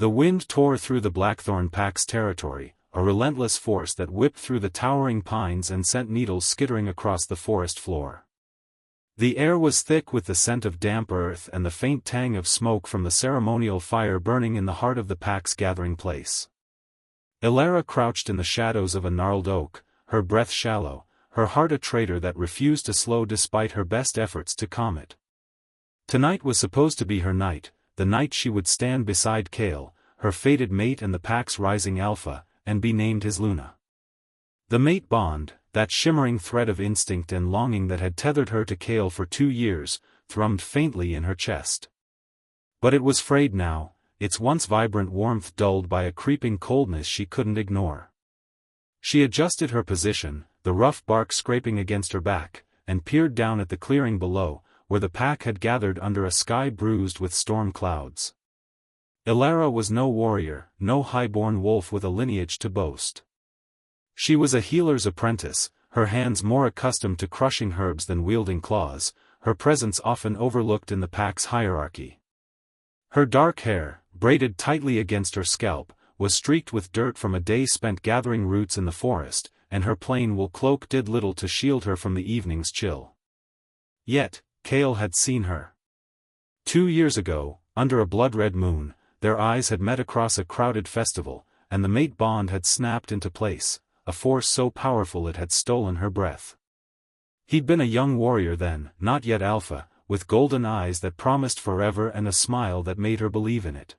The wind tore through the Blackthorn Pack's territory, a relentless force that whipped through the towering pines and sent needles skittering across the forest floor. The air was thick with the scent of damp earth and the faint tang of smoke from the ceremonial fire burning in the heart of the pack's gathering place. Elara crouched in the shadows of a gnarled oak, her breath shallow, her heart a traitor that refused to slow despite her best efforts to calm it. Tonight was supposed to be her night, the night she would stand beside Kale, her fated mate and the pack's rising alpha, and be named his Luna. The mate bond, that shimmering thread of instinct and longing that had tethered her to Kale for 2 years, thrummed faintly in her chest. But it was frayed now, its once vibrant warmth dulled by a creeping coldness she couldn't ignore. She adjusted her position, the rough bark scraping against her back, and peered down at the clearing below, where the pack had gathered under a sky bruised with storm clouds. Elara was no warrior, no high-born wolf with a lineage to boast. She was a healer's apprentice, her hands more accustomed to crushing herbs than wielding claws, her presence often overlooked in the pack's hierarchy. Her dark hair, braided tightly against her scalp, was streaked with dirt from a day spent gathering roots in the forest, and her plain wool cloak did little to shield her from the evening's chill. Yet, Kale had seen her. 2 years ago, under a blood-red moon, their eyes had met across a crowded festival, and the mate bond had snapped into place, a force so powerful it had stolen her breath. He'd been a young warrior then, not yet alpha, with golden eyes that promised forever and a smile that made her believe in it.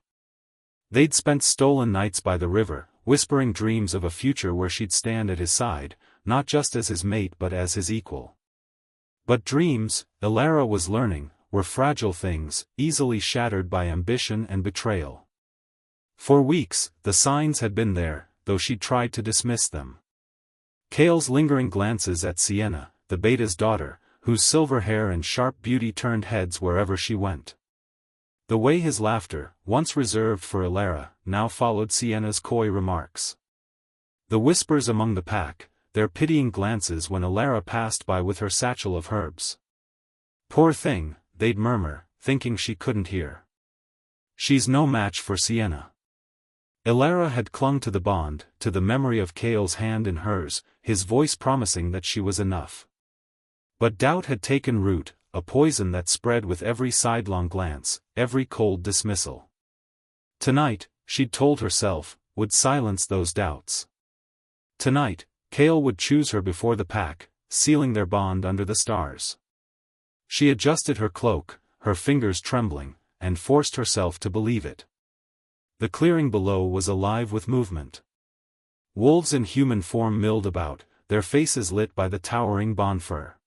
They'd spent stolen nights by the river, whispering dreams of a future where she'd stand at his side, not just as his mate but as his equal. But dreams, Elara was learning, were fragile things, easily shattered by ambition and betrayal. For weeks, the signs had been there, though she'd tried to dismiss them. Kale's lingering glances at Sienna, the beta's daughter, whose silver hair and sharp beauty turned heads wherever she went. The way his laughter, once reserved for Elara, now followed Sienna's coy remarks. The whispers among the pack, their pitying glances when Elara passed by with her satchel of herbs. "Poor thing," they'd murmur, thinking she couldn't hear. "She's no match for Sienna." Elara had clung to the bond, to the memory of Kale's hand in hers, his voice promising that she was enough. But doubt had taken root, a poison that spread with every sidelong glance, every cold dismissal. Tonight, she'd told herself, would silence those doubts. Tonight, Kale would choose her before the pack, sealing their bond under the stars. She adjusted her cloak, her fingers trembling, and forced herself to believe it. The clearing below was alive with movement. Wolves in human form milled about, their faces lit by the towering bonfire.